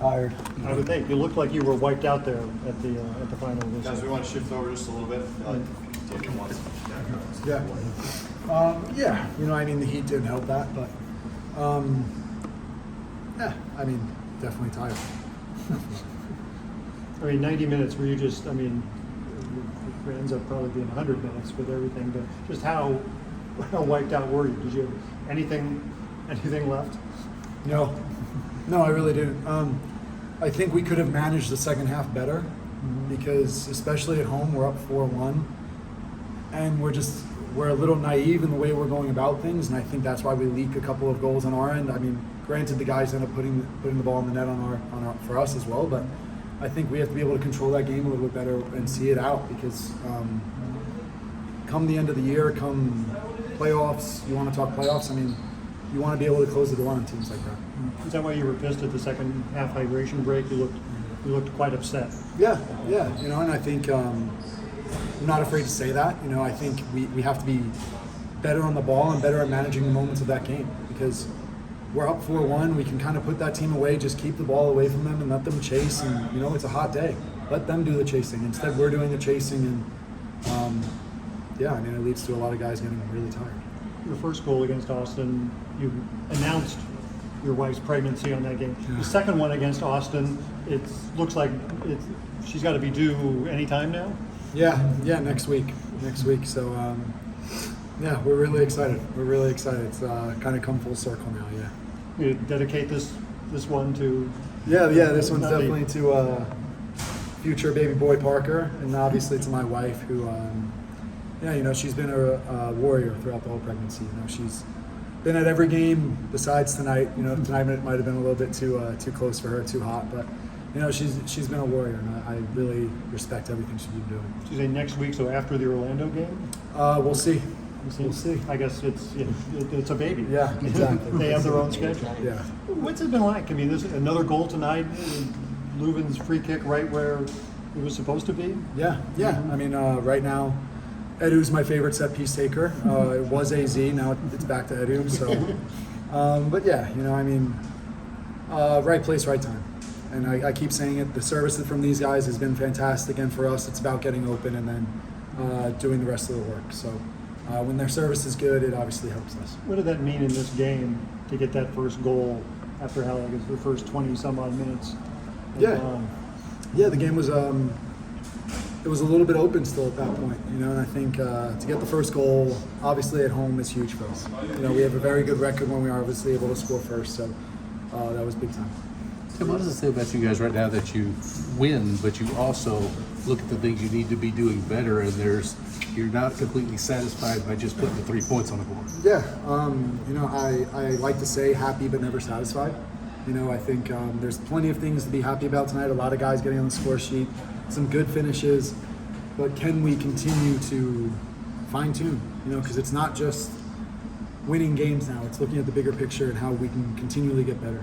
tired. I would think. You looked like you were wiped out there at the final. Guys, we want to shift over just a little bit. I feel like taking one. Yeah, you know, I mean, the heat didn't help that, but yeah, I mean, definitely tired. I mean, 90 minutes where you just, I mean, it ends up probably being 100 minutes with everything, but just how wiped out were you? Did you have anything left? No, I really didn't. I think we could have managed the second half better because, especially at home, we're up 4-1, and we're a little naive in the way we're going about things, and I think that's why we leak a couple of goals on our end. I mean, granted, the guys end up putting the ball in the net on our for us as well, but I think we have to be able to control that game a little bit better and see it out because come the end of the year, come playoffs, you want to talk playoffs, I mean, you want to be able to close the door on teams like that. Is that why you were pissed at the second half hydration break? You looked quite upset. Yeah, you know, and I think I'm not afraid to say that. You know, I think we have to be better on the ball and better at managing the moments of that game because we're up 4-1. We can kind of put that team away, just keep the ball away from them and let them chase. And, you know, it's a hot day. Let them do the chasing. Instead, we're doing the chasing. And, yeah, I mean, it leads to a lot of guys getting really tired. Your first goal against Austin, you announced your wife's pregnancy on that game. Yeah. The second one against Austin, it looks like she's got to be due anytime now? Yeah, next week. So, yeah, we're really excited. It's kind of come full circle now, yeah. You dedicate this one to... Yeah, this one's definitely to future baby boy Parker, and obviously to my wife who, yeah, you know, she's been a warrior throughout the whole pregnancy. You know, she's been at every game besides tonight. You know, tonight might have been a little bit too close for her, too hot, but you know, she's been a warrior, and I really respect everything she's been doing. She's say next week, so after the Orlando game? We'll see. We'll see. I guess it's a baby. Yeah, exactly. They have their own schedule. Yeah. What's it been like? I mean, there's another goal tonight. Leuven's free kick right where it was supposed to be. Yeah. I mean, right now, Edu's my favorite set piece taker. It was AZ, now it's back to Edu. So, but yeah, you know, I mean, right place, right time. And I keep saying it. The service from these guys has been fantastic, and for us, it's about getting open and then doing the rest of the work. So, when their service is good, it obviously helps us. What did that mean in this game to get that first goal after how like the first 20 some odd minutes? Yeah, the game was. It was a little bit open still at that point, you know, and I think to get the first goal, obviously at home, is huge for us. You know, we have a very good record when we are obviously able to score first, so that was big time. Tim, what does it say about you guys right now that you win, but you also look at the things you need to be doing better, and you're not completely satisfied by just putting the 3 points on the board? Yeah, you know, I like to say happy but never satisfied. You know, I think there's plenty of things to be happy about tonight. A lot of guys getting on the score sheet, some good finishes, but can we continue to fine tune? You know, because it's not just winning games now. It's looking at the bigger picture and how we can continually get better.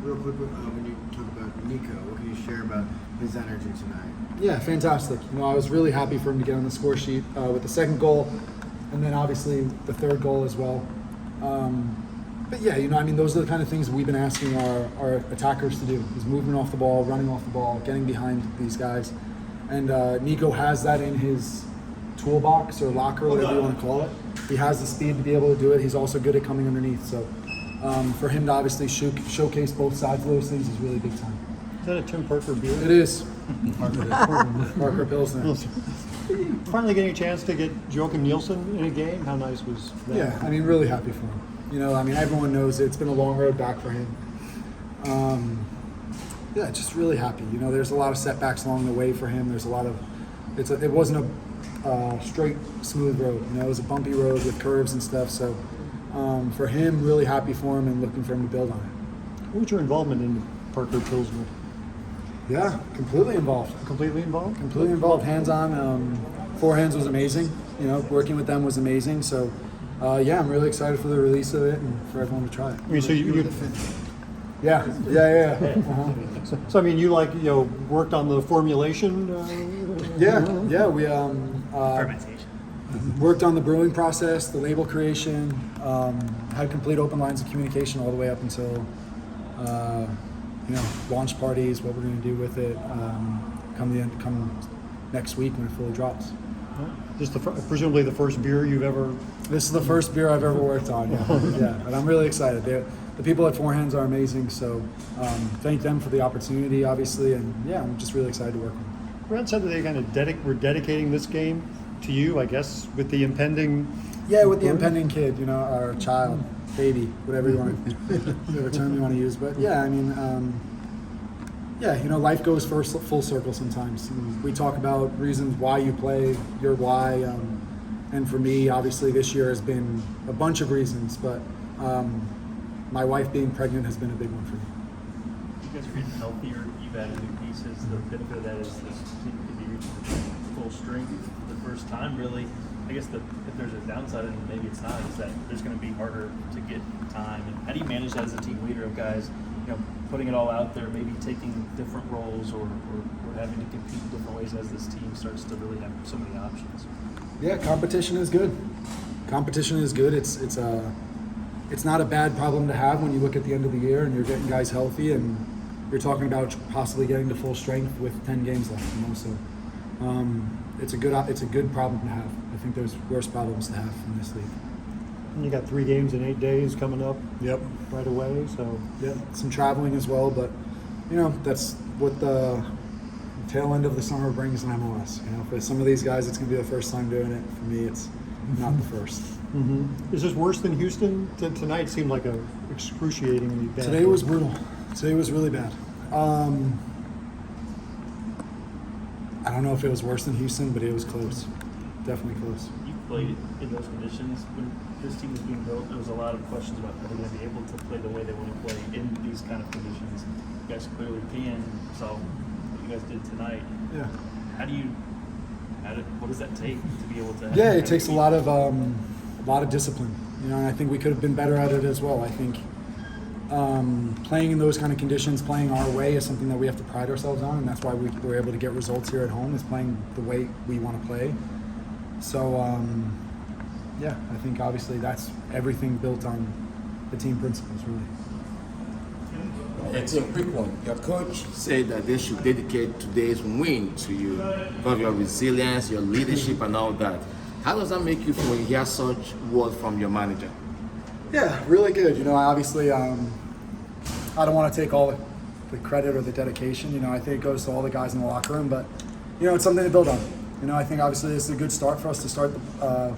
Real quick, when you talk about Niko, what can you share about his energy tonight? Yeah, fantastic. You know, I was really happy for him to get on the score sheet with the second goal, and then obviously the third goal as well. But yeah, you know, I mean, those are the kind of things we've been asking our attackers to do: is movement off the ball, running off the ball, getting behind these guys. And Niko has that in his toolbox or locker, whatever you want to call it. He has the speed to be able to do it. He's also good at coming underneath. So for him to obviously showcase both sides of those things is really big time. Is that a Tim Parker beer? It is. Parker Pilsner. Finally getting a chance to get Joachim Nielsen in a game. How nice was that? Yeah, I mean, really happy for him. You know, I mean, everyone knows it's been a long road back for him. Yeah, just really happy. You know, there's a lot of setbacks along the way for him. There's a lot of, it wasn't a straight, smooth road. You know, it was a bumpy road with curves and stuff. So for him, really happy for him and looking for him to build on it. What was your involvement in Parker Pilsner? Yeah, completely involved. Completely involved? Completely involved, hands-on. Forehands was amazing. You know, working with them was amazing. So, yeah, I'm really excited for the release of it and for everyone to try it. I mean, so you Yeah. Uh-huh. So I mean, you worked on the formulation? Yeah, we worked on the brewing process, the label creation, had complete open lines of communication all the way up until launch parties, what we're going to do with it come next week when it fully drops. Just presumably the first beer you've ever. This is the first beer I've ever worked on. Yeah, and I'm really excited. The people at Four Hands are amazing, so thank them for the opportunity, obviously, and yeah, I'm just really excited to work with them. Brent said that they kind of were dedicating this game to you, I guess, with the impending. Yeah, with the impending kid, our child, baby, whatever you want to, whatever term you want to use. But yeah, I mean, life goes full circle sometimes. And we talk about reasons why you play, your why, and for me, obviously, this year has been a bunch of reasons, but my wife being pregnant has been a big one for me. You guys are getting healthier. You've added new pieces. The benefit of that is this team could be reaching full strength for the first time, really. I guess if there's a downside, and maybe it's not, is that there's going to be harder to get time. And how do you manage that as a team leader of guys, putting it all out there, maybe taking different roles or having to compete in different ways as this team starts to really have so many options? Yeah, competition is good. Competition is good. It's not a bad problem to have when you look at the end of the year and you're getting guys healthy and you're talking about possibly getting to full strength with 10 games left. So it's a good problem to have. I think there's worse problems to have in this league. And you got 3 games in 8 days coming up. Yep. Right away. So yeah, some traveling as well, but that's what the tail end of the summer brings in MLS. For some of these guys, it's going to be the first time doing it. For me, it's not the first. Mm-hmm. Is this worse than Houston? Tonight seemed like a excruciatingly bad. Today was brutal. Today was really bad. I don't know if it was worse than Houston, but it was close. Definitely close. You played in those conditions when this team was being built. There was a lot of questions about are they going to be able to play the way they want to play in these kind of conditions. You guys clearly can. So what you guys did tonight. Yeah. What does that take to be able to? Yeah, it takes a lot of discipline. And I think we could have been better at it as well. I think playing in those kind of conditions, playing our way, is something that we have to pride ourselves on, and that's why we were able to get results here at home. Is playing the way we want to play. So yeah, I think obviously that's everything built on the team principles, really. It's a quick one. Your coach said that they should dedicate today's win to you because of your resilience, your leadership, and all that. How does that make you feel when you hear such words from your manager? Yeah, really good. Obviously, I don't want to take all the credit or the dedication. I think it goes to all the guys in the locker room, but it's something to build on. I think obviously this is a good start for us to start the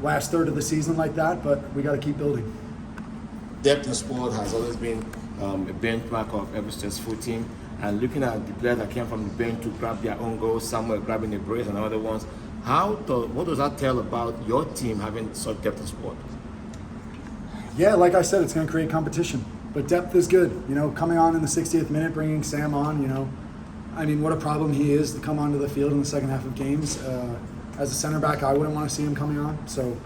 last third of the season like that, but we got to keep building. Depth in sport has always been a benchmark of every successful team. And looking at the players that came from the bench to grab their own goals, some were grabbing a brace and other ones. What does that tell about your team having such depth in sport? Yeah, like I said, it's going to create competition, but depth is good. Coming on in the 60th minute, bringing Sam on. What a problem he is to come onto the field in the second half of games. As a center back, I wouldn't want to see him coming on. So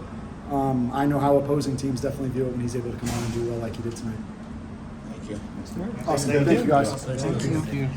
I know how opposing teams definitely view it when he's able to come on and do well like he did tonight. Thank you. Awesome. Thank you, guys. Thank you.